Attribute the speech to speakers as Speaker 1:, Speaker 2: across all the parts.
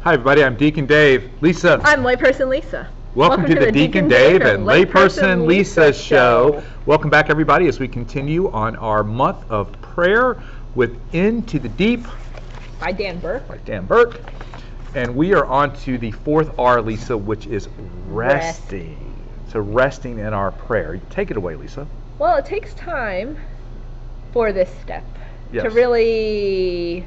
Speaker 1: Hi, everybody. I'm Deacon Dave. Lisa.
Speaker 2: I'm layperson Lisa.
Speaker 1: Welcome to the Deacon Dave and layperson Lisa show. Welcome back, everybody, as we continue on our month of prayer with Into the Deep
Speaker 2: By Dan Burke.
Speaker 1: And we are on to the fourth R, Lisa, which is resting. So resting in our prayer. Take it away, Lisa.
Speaker 2: Well, it takes time for this step
Speaker 1: Yes.
Speaker 2: to really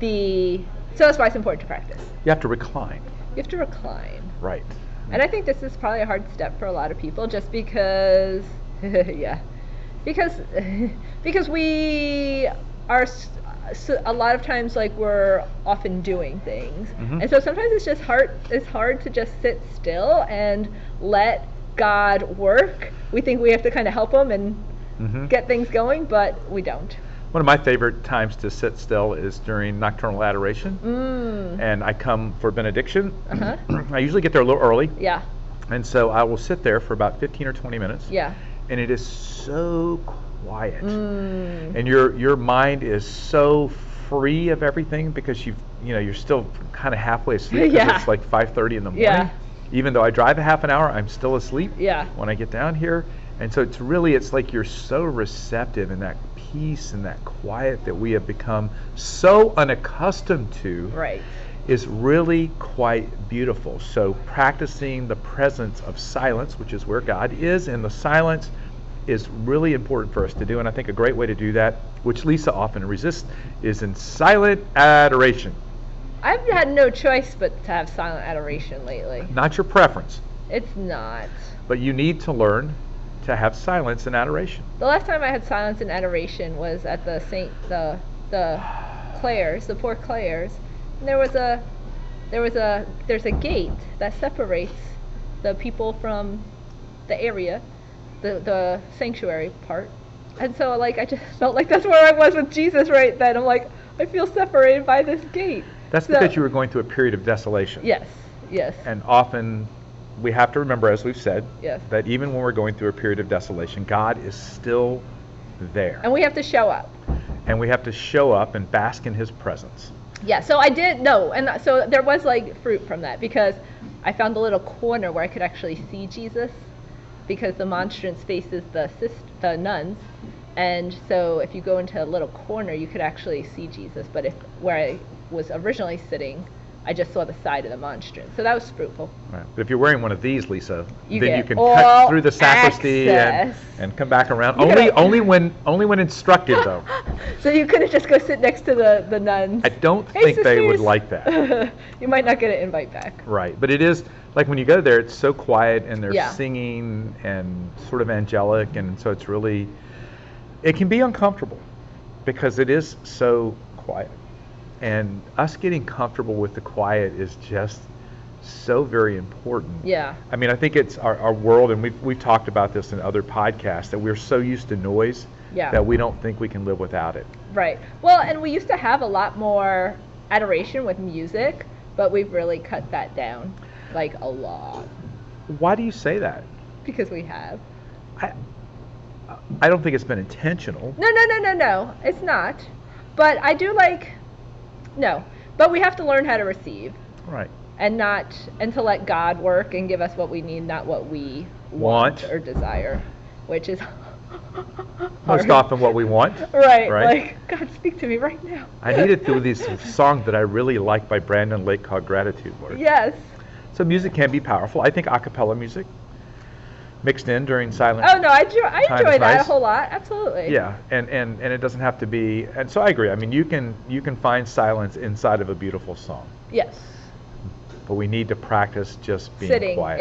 Speaker 2: be... So that's why it's important to practice.
Speaker 1: You have to recline.
Speaker 2: You have to recline.
Speaker 1: Right.
Speaker 2: And I think this is probably a hard step for a lot of people just because, because we are, a lot of times, like, we're often doing things.
Speaker 1: Mm-hmm.
Speaker 2: And so sometimes it's hard to just sit still and let God work. We think we have to kind of help him and get things going, but we don't.
Speaker 1: One of my favorite times to sit still is during nocturnal adoration. And I come for benediction. I usually get there a little early.
Speaker 2: Yeah.
Speaker 1: And so I will sit there for about 15 or 20 minutes.
Speaker 2: Yeah.
Speaker 1: And it is so quiet. And your mind is so free of everything because you're still kind of halfway asleep because
Speaker 2: Yeah.
Speaker 1: it's like 5:30 in the morning.
Speaker 2: Yeah.
Speaker 1: Even though I drive a half an hour, I'm still asleep
Speaker 2: Yeah.
Speaker 1: when I get down here. And so it's like you're so receptive in that peace and that quiet that we have become so unaccustomed to.
Speaker 2: Right.
Speaker 1: Is really quite beautiful. So practicing the presence of silence, which is where God is in the silence, is really important for us to do. And I think a great way to do that, which Lisa often resists, is in silent adoration.
Speaker 2: I've had no choice but to have silent adoration lately.
Speaker 1: Not your preference,
Speaker 2: It's not.
Speaker 1: but you need to learn to have silence and adoration.
Speaker 2: The last time I had silence and adoration was at the Clares, the poor Clares. And there's a gate that separates the people from the area, the sanctuary part. And so, like, I just felt like that's where I was with Jesus right then. I'm like, I feel separated by this gate.
Speaker 1: That's because you were going through a period of desolation.
Speaker 2: Yes.
Speaker 1: And often we have to remember, as we've said,
Speaker 2: Yes.
Speaker 1: that even when we're going through a period of desolation, God is still there.
Speaker 2: And we have to show up.
Speaker 1: And we have to show up and bask in his presence.
Speaker 2: Yeah, so I did, no, and so there was, like, fruit from that, because I found a little corner where I could actually see Jesus, because the monstrance faces the nuns, and so if you go into a little corner, you could actually see Jesus, but where I was originally sitting, I just saw the side of the monstrance, so that was fruitful.
Speaker 1: Right. But if you're wearing one of these, Lisa, then
Speaker 2: get
Speaker 1: you can
Speaker 2: all
Speaker 1: cut through the sacristy
Speaker 2: access.
Speaker 1: and come back around.
Speaker 2: You
Speaker 1: Only when instructed, though.
Speaker 2: So you couldn't just go sit next to the nuns.
Speaker 1: I don't
Speaker 2: Hey,
Speaker 1: think they would
Speaker 2: sisters.
Speaker 1: like that.
Speaker 2: You might not get an invite back.
Speaker 1: Right. But it is, like when you go there, it's so quiet and they're
Speaker 2: Yeah.
Speaker 1: singing and sort of angelic, and so it's really, it can be uncomfortable because it is so quiet. And us getting comfortable with the quiet is just so very important.
Speaker 2: Yeah.
Speaker 1: I mean, I think it's our world, and we've talked about this in other podcasts, that we're so used to noise
Speaker 2: Yeah.
Speaker 1: that we don't think we can live without it.
Speaker 2: Right. Well, and we used to have a lot more adoration with music, but we've really cut that down, like, a lot,
Speaker 1: Why do you say that?
Speaker 2: because we have.
Speaker 1: I don't think it's been intentional.
Speaker 2: No, it's not. But I do but we have to learn how to receive,
Speaker 1: Right.
Speaker 2: and to let God work and give us what we need, not what we want or desire, which is
Speaker 1: Most
Speaker 2: hard.
Speaker 1: often what we want.
Speaker 2: Right.
Speaker 1: Right.
Speaker 2: Like, God, speak to me right now.
Speaker 1: I needed through this song that I really like by Brandon Lake called Gratitude, Lord.
Speaker 2: Yes.
Speaker 1: So music can be powerful. I think a cappella music mixed in during silent.
Speaker 2: Oh no, I enjoy
Speaker 1: Time is
Speaker 2: that a
Speaker 1: nice.
Speaker 2: whole lot. Absolutely.
Speaker 1: Yeah, and it doesn't have to be. And so I agree. I mean, you can find silence inside of a beautiful song,
Speaker 2: Yes.
Speaker 1: but we need to practice just being
Speaker 2: Sitting
Speaker 1: quiet.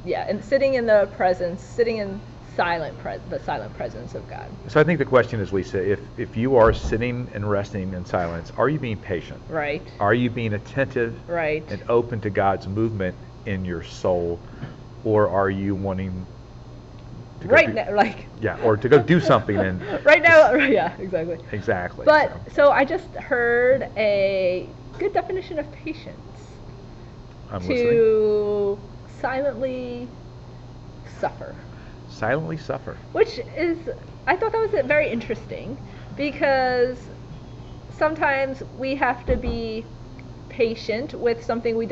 Speaker 2: and sitting in the presence, sitting in the silent presence of God.
Speaker 1: So I think the question is, Lisa, if you are sitting and resting in silence, are you being patient?
Speaker 2: Right.
Speaker 1: Are you being attentive
Speaker 2: Right.
Speaker 1: and open to God's movement in your soul, or are you wanting to go
Speaker 2: Right
Speaker 1: do-
Speaker 2: now, like.
Speaker 1: Yeah, or to go do something and
Speaker 2: Right now, yeah, exactly.
Speaker 1: exactly.
Speaker 2: But so I just heard a good definition of patience.
Speaker 1: I'm listening.
Speaker 2: To silently suffer.
Speaker 1: Silently suffer.
Speaker 2: Which is, I thought that was very interesting, because sometimes we have to be patient with something we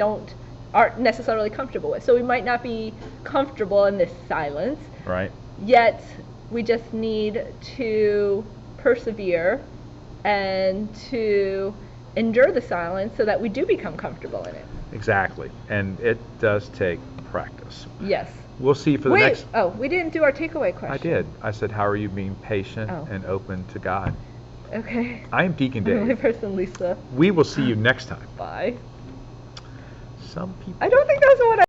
Speaker 2: aren't necessarily comfortable with. So we might not be comfortable in this silence,
Speaker 1: Right.
Speaker 2: yet we just need to persevere and to endure the silence so that we do become comfortable in it.
Speaker 1: Exactly. And it does take practice.
Speaker 2: Yes.
Speaker 1: We'll see for the
Speaker 2: Wait,
Speaker 1: next.
Speaker 2: we didn't do our takeaway question.
Speaker 1: I did. I said, how are you being patient
Speaker 2: Oh.
Speaker 1: and open to God?
Speaker 2: Okay.
Speaker 1: I am Deacon
Speaker 2: I'm the only
Speaker 1: Dave.
Speaker 2: person, Lisa.
Speaker 1: We will see you next time.
Speaker 2: Bye.
Speaker 1: Some people.
Speaker 2: I don't think that's what I